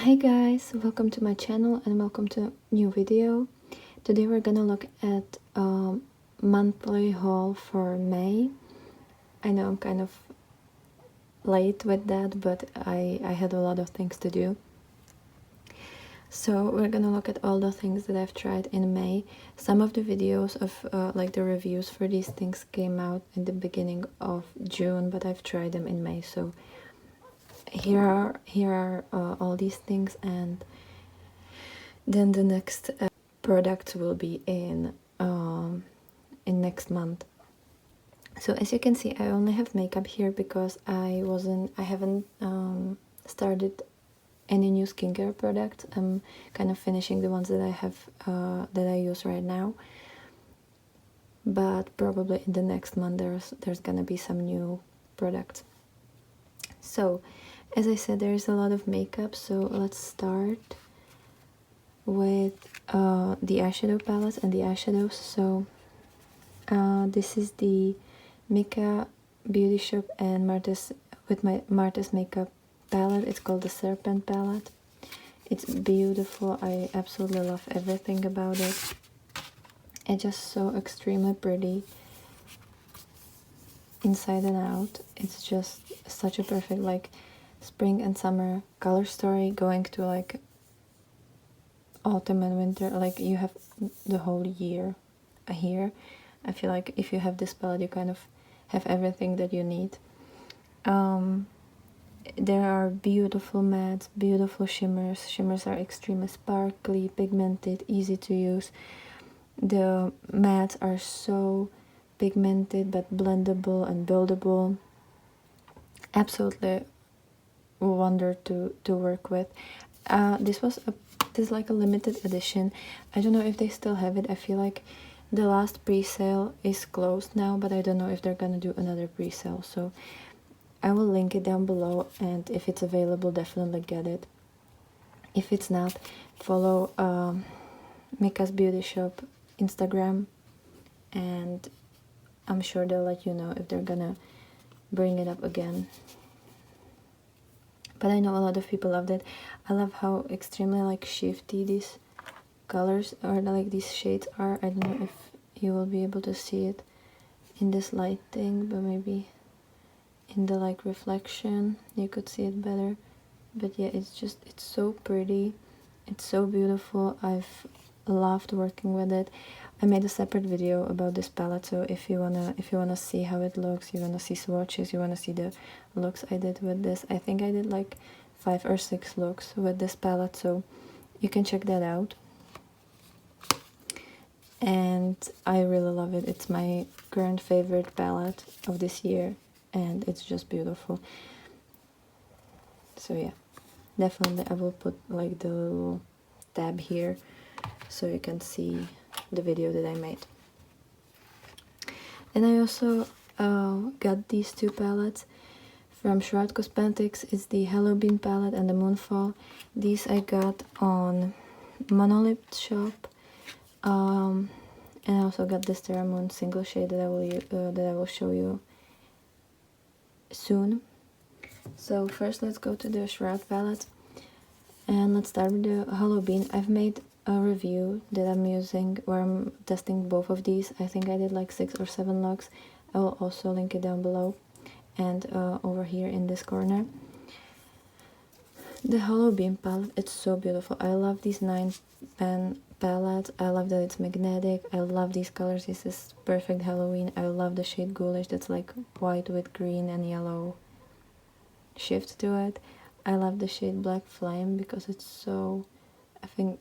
Hi guys, welcome to my channel and welcome to a new video. Today we're gonna look at monthly haul for May. I know I'm kind of late with that, but I had a lot of things to do. So we're gonna look at all the things that I've tried in May. Some of the videos of like the reviews for these things came out in the beginning of June, but I've tried them in May. So here are all these things, and then the next product will be in next month. So as you can see, I only have makeup here because I haven't started any new skincare products. I'm kind of finishing the ones that I have that I use right now, but probably in the next month there's gonna be some new products. So as I said, there's a lot of makeup, so let's start with the eyeshadow palettes and the eyeshadows. So this is the Mika Beauty Shop and Martha's makeup palette. It's called the Serpent palette. It's beautiful. I absolutely love everything about it. It's just so extremely pretty inside and out. It's just such a perfect like spring and summer color story going to like autumn and winter. Like you have the whole year here. I feel like if you have this palette, you kind of have everything that you need. There are beautiful mattes, beautiful shimmers. Shimmers are extremely sparkly, pigmented, easy to use. The mattes are so pigmented but blendable and buildable. Absolutely wonder to work with. This is like a limited edition. I don't know if they still have it. I feel like the last pre-sale is closed now, but I don't know if they're gonna do another pre-sale. So I will link it down below, and if it's available, definitely get it. If it's not, follow Mika's Beauty Shop Instagram, and I'm sure they'll let you know if they're gonna bring it up again. But I know a lot of people loved it. I love how extremely like shifty these colors or like these shades are. I don't know if you will be able to see it in this lighting, but maybe in the like reflection you could see it better. But yeah, it's so pretty, it's so beautiful. I've loved working with it. I made a separate video about this palette, so if you wanna see how it looks, you wanna see swatches, you wanna see the looks I did with this. I think I did like 5 or 6 looks with this palette, so you can check that out. And I really love it. It's my current favorite palette of this year, and it's just beautiful. So yeah, definitely I will put like the little tab here so you can see the video that I made. And I also got these 2 palettes from Shroud Cosmetics. It's the Hello Bean palette and the Moonfall. These I got on Monolith shop. And I also got this Terra Moon single shade that I will show you soon. So first let's go to the Shroud palette, and let's start with the Hello Bean. I've made a review that I'm using where I'm testing both of these. I think I did like 6 or 7 looks. I will also link it down below and over here in this corner. The Hello Bean palette, it's so beautiful. I love these 9-pan palette. I love that it's magnetic. I love these colors. This is perfect Halloween. I love the shade Ghoulish. That's like white with green and yellow shift to it. I love the shade Black Flame because it's so, I think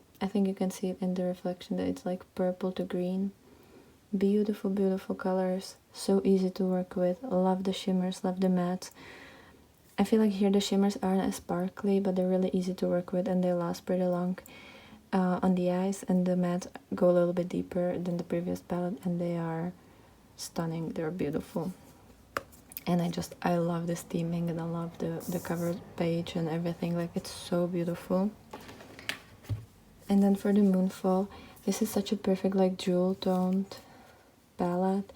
you can see it in the reflection that it's like purple to green. Beautiful, beautiful colors. So easy to work with. Love the shimmers, love the mattes. I feel like here the shimmers aren't as sparkly, but they're really easy to work with and they last pretty long on the eyes, and the mattes go a little bit deeper than the previous palette, and they are stunning. They're beautiful. And I love this theming, and I love the cover page and everything. Like, it's so beautiful. And then for the Moonfall, this is such a perfect like jewel toned palette.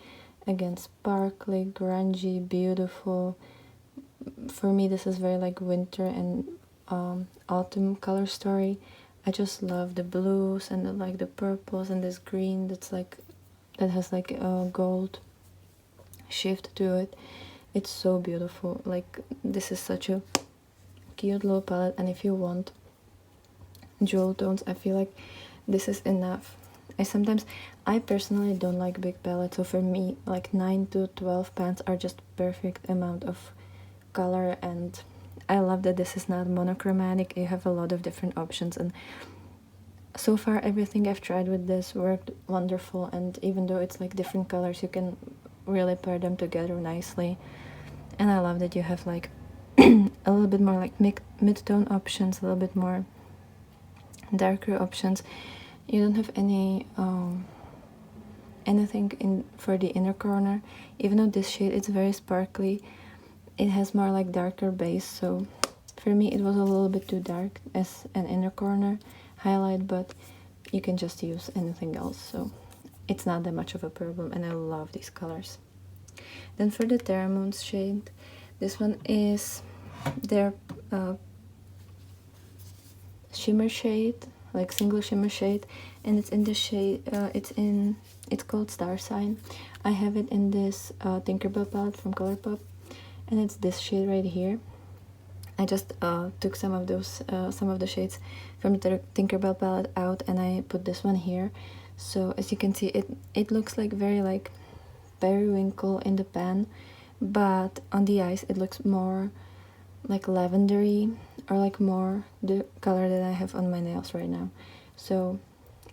Again, sparkly, grungy, beautiful. For me, this is very like winter and autumn color story. I just love the blues and the purples and this green that's like that has like a gold shift to it. It's so beautiful. Like, this is such a cute little palette, and if you want jewel tones, I feel like this is enough. I personally don't like big palettes, so for me like 9 to 12 pans are just perfect amount of color. And I love that this is not monochromatic. You have a lot of different options, and so far everything I've tried with this worked wonderful. And even though it's like different colors, you can really pair them together nicely. And I love that you have like a little bit more like mid-tone options, a little bit more darker options. You don't have anything in for the inner corner, even though this shade is very sparkly. It has more like darker base, so for me it was a little bit too dark as an inner corner highlight, but you can just use anything else, so it's not that much of a problem. And I love these colors. Then for the Terra Moons shade, this one is their shimmer shade, like single shimmer shade, and it's in the shade it's called Star Sign. I have it in this Tinkerbell palette from Colourpop, and it's this shade right here. I just took some of the shades from the Tinkerbell palette out, and I put this one here. So as you can see, it looks like very like periwinkle in the pan, but on the eyes it looks more like lavendery, or like more the color that I have on my nails right now. So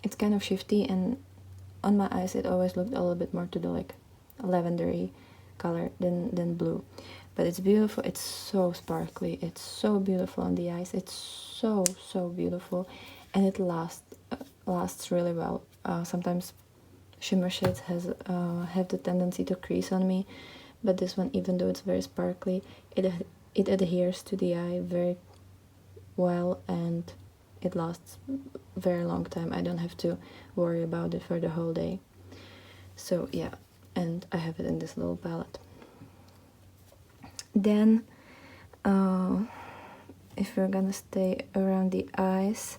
it's kind of shifty, and on my eyes it always looked a little bit more to the like lavendery color than blue. But it's beautiful. It's so sparkly. It's so beautiful on the eyes. It's so beautiful, and it lasts really well. Sometimes shimmer shades have the tendency to crease on me, but this one, even though it's very sparkly, it adheres to the eye very well, and it lasts very long time. I don't have to worry about it for the whole day. So yeah, and I have it in this little palette. Then if we're gonna stay around the eyes,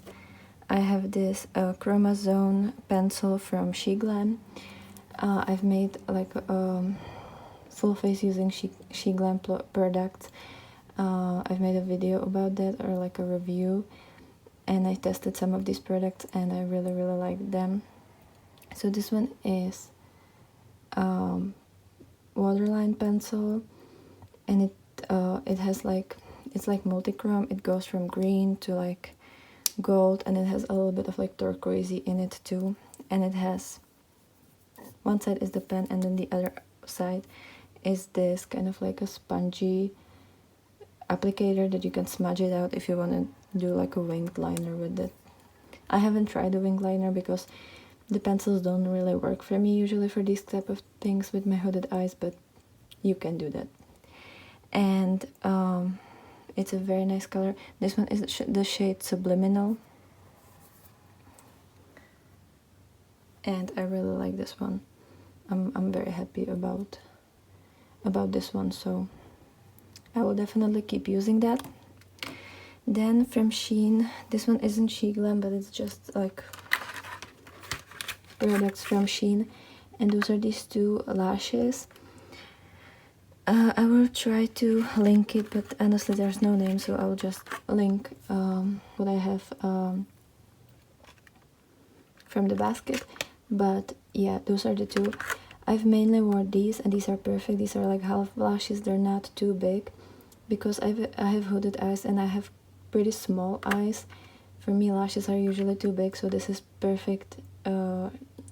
I have this Chromazone pencil from SHEIN. I've made like full face using SHEIN products. I've made a video about that, or like a review, and I tested some of these products and I really like them. So this one is waterline pencil, and it has like, it's like multi-chrome. It goes from green to like gold, and it has a little bit of like turquoisey in it too. And it has, one side is the pen, and then the other side is this kind of like a spongy applicator that you can smudge it out if you want to do like a winged liner with it. I haven't tried a winged liner because the pencils don't really work for me usually for these type of things with my hooded eyes, but you can do that. And it's a very nice color. This one is the shade Subliminal, and I really like this one. I'm very happy about this one, so I will definitely keep using that. Then from SHEIN, this one isn't SHEGLAM, but it's just like products from SHEIN, and those are these two lashes. I will try to link it, but honestly there's no name, so I'll just link what I have from the basket. But yeah, those are the two. I've mainly worn these, and these are perfect. These are like half lashes. They're not too big because I have hooded eyes and I have pretty small eyes. For me, lashes are usually too big, so this is perfect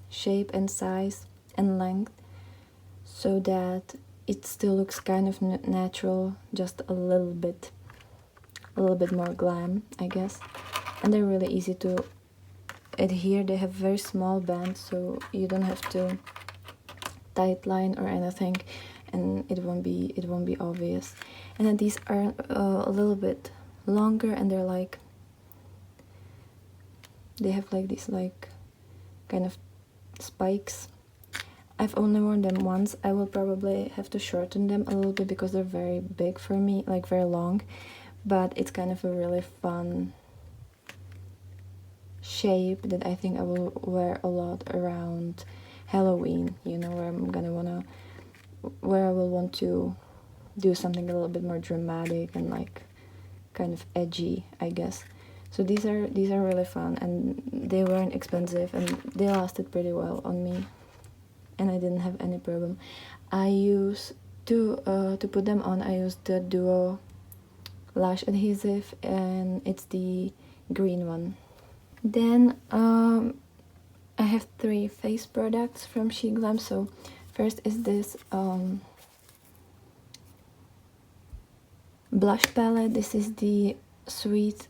shape and size and length, so that it still looks kind of natural, just a little bit more glam, I guess. And they're really easy to adhere. They have very small bands, so you don't have to tight line or anything, and it won't be obvious. And then these are a little bit longer, and they're like, they have like these like kind of spikes. I've only worn them once. I will probably have to shorten them a little bit because they're very big for me, like very long. but it's kind of a really fun shape that I think I will wear a lot around Halloween, you know, where I will want to do something a little bit more dramatic and like kind of edgy, I guess. So these are really fun, and they weren't expensive, and they lasted pretty well on me, and I didn't have any problem. I use to put them on, I use the Duo lash adhesive, and it's the green one. Then I have 3 face products from SHEIN. So first is this blush palette. This is the Sweet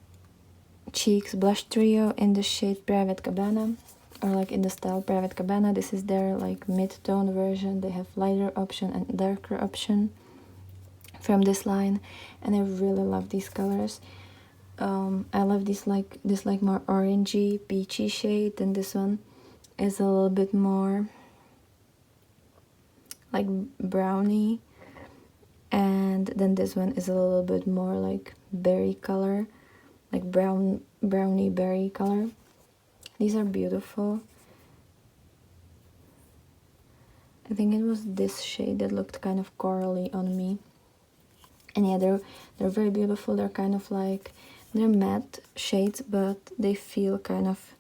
Cheeks Blush Trio in the shade Private Cabana, or like in the style Private Cabana. This is their like mid-tone version. They have lighter option and darker option from this line, and I really love these colors. I love this like more orangey, peachy shade, and this one is a little bit more like brownie, and then this one is a little bit more like berry color, like brownie berry color. These are beautiful. I think it was this shade that looked kind of corally on me. And yeah, they're very beautiful. They're kind of like, they're matte shades, but they feel kind of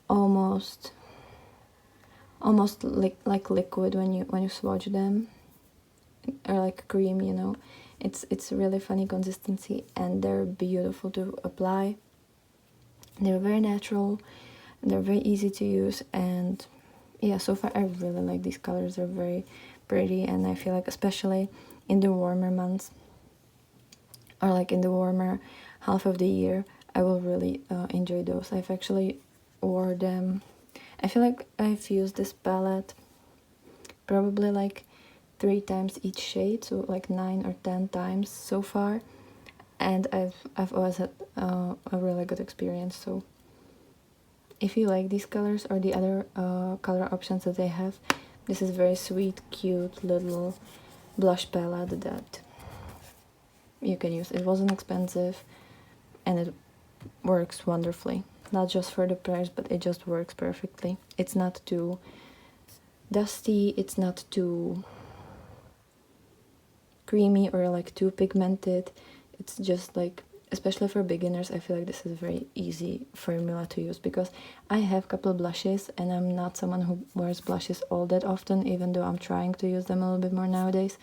almost like liquid when you swatch them, or like cream, you know. It's really funny consistency, and they're beautiful to apply. They're very natural, they're very easy to use, and yeah, so far I really like these colors. They're very pretty, and I feel like especially in the warmer months, or like in the warmer half of the year, I will really enjoy those. I've actually wore them, I feel like I've used this palette probably like 3 times each shade, so like 9 or 10 times so far, and I've always had a really good experience. So if you like these colors or the other color options that they have, this is very sweet, cute little blush palette that you can use. It wasn't expensive, and it works wonderfully. Not just for the price, but it just works perfectly. It's not too dusty, it's not too creamy or like too pigmented. It's just like, especially for beginners, I feel like this is a very easy formula to use, because I have a couple of blushes, and I'm not someone who wears blushes all that often, even though I'm trying to use them a little bit more nowadays.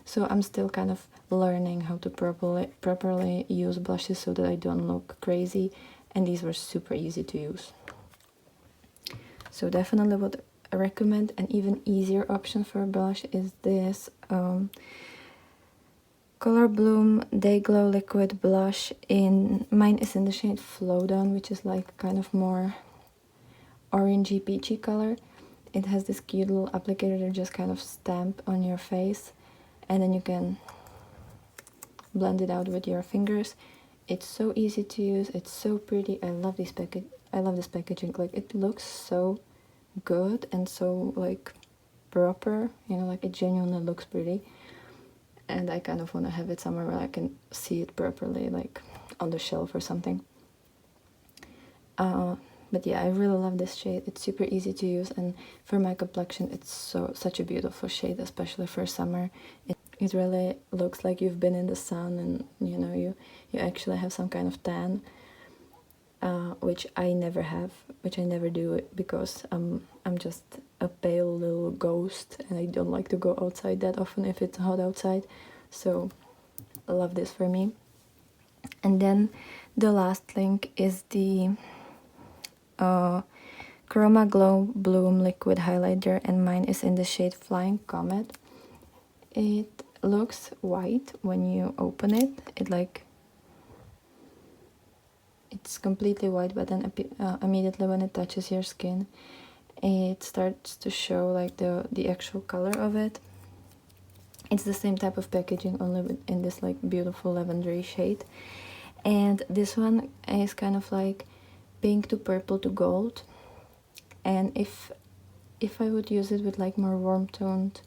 So I'm still kind of learning how to properly use blushes so that I don't look crazy, and these were super easy to use. So definitely would recommend. An even easier option for a blush is this Color Bloom Day Glow Liquid Blush. Mine is in the shade Flow Down, which is like kind of more orangey peachy color. It has this cute little applicator that just kind of stamp on your face, and then you can blend it out with your fingers. It's so easy to use, it's so pretty. I love this packaging. Like, it looks so good and so like proper, you know, like it genuinely looks pretty. And I kind of want to have it somewhere where I can see it properly, like on the shelf or something. But yeah, I really love this shade. It's super easy to use, and for my complexion, it's such a beautiful shade, especially for summer. It really looks like you've been in the sun, and you know, you actually have some kind of tan, which I never have, which I never do, because I'm just a pale little ghost, and I don't like to go outside that often if it's hot outside. So I love this for me. And then the last link is the Chroma Glow Bloom Liquid Highlighter, and mine is in the shade Flying Comet. It looks white when you open it. It's completely white, but then immediately when it touches your skin, it starts to show like the actual color of it. It's the same type of packaging, only in this like beautiful lavendery shade. And this one is kind of like pink to purple to gold. And if I would use it with like more warm toned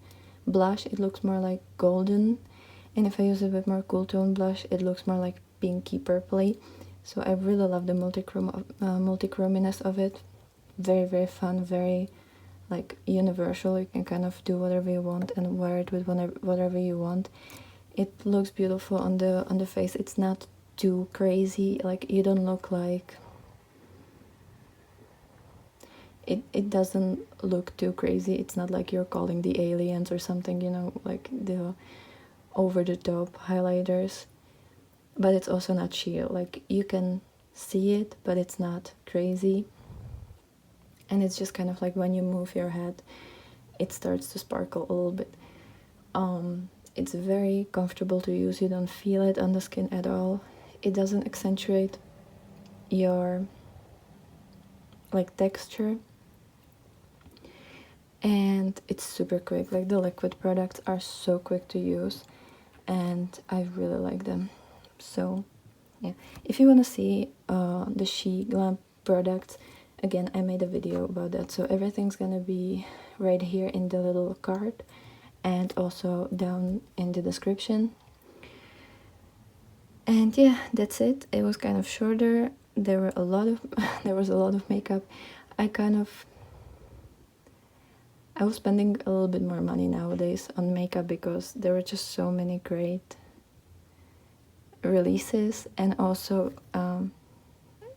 blush, it looks more like golden. And if I use it with more cool tone blush, it looks more like pinky purpley. So I really love the multichrominess of it. Very, very fun, very like universal. You can kind of do whatever you want and wear it with whatever you want. It looks beautiful on the face. It's not too crazy, like you don't look like it doesn't look too crazy. It's not like you're calling the aliens or something, you know, like the over the top highlighters. But it's also not sheer, like you can see it, but it's not crazy. And it's just kind of like when you move your head, it starts to sparkle a little bit. It's very comfortable to use. You don't feel it on the skin at all. It doesn't accentuate your like texture, and it's super quick. Like the liquid products are so quick to use, and I really like them. So yeah, if you want to see the SHEIN Glam products, again, I made a video about that, so everything's gonna be right here in the little card and also down in the description. And yeah, that's it. It was kind of shorter. There was a lot of makeup. I was spending a little bit more money nowadays on makeup because there were just so many great releases. And also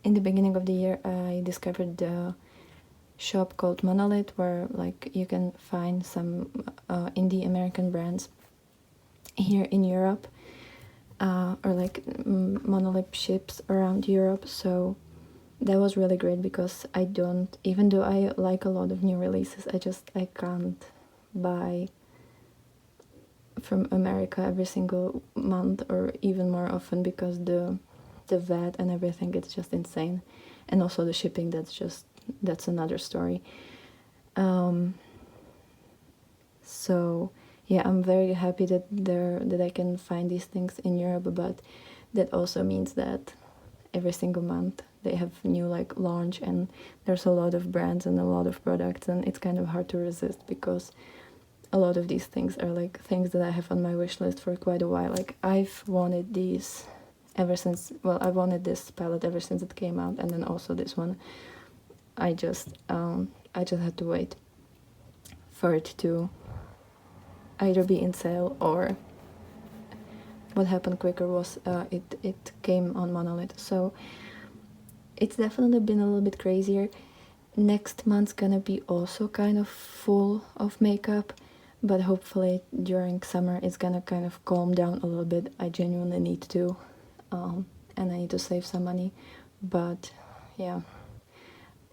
in the beginning of the year I discovered the shop called Monolith, where like you can find some indie American brands here in Europe, or like Monolith ships around Europe. So that was really great because I don't, even though I like a lot of new releases, I can't buy from America every single month or even more often, because the VAT and everything, it's just insane. And also the shipping, that's another story. So yeah, I'm very happy that I can find these things in Europe, but that also means that every single month they have new like launch, and there's a lot of brands and a lot of products, and it's kind of hard to resist because a lot of these things are like things that I have on my wish list for quite a while. Like I've wanted these ever since, well, I wanted this palette ever since it came out, and then also this one. I just had to wait for it to either be in sale, or what happened quicker was it came on Monolith. So it's definitely been a little bit crazier. Next month's gonna be also kind of full of makeup, but hopefully during summer it's gonna kind of calm down a little bit. I genuinely need to, and I need to save some money, but yeah,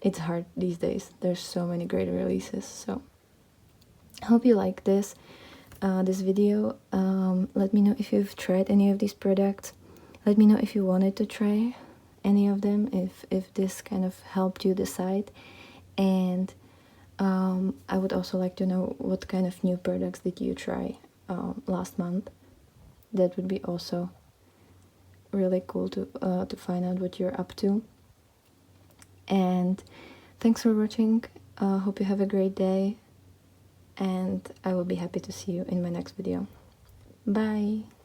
it's hard these days. There's so many great releases. So I hope you like this video. Let me know if you've tried any of these products. Let me know if you wanted to try any of them, if this kind of helped you decide. And I would also like to know what kind of new products did you try last month. That would be also really cool to find out what you're up to. And thanks for watching. Hope you have a great day, and I will be happy to see you in my next video. Bye!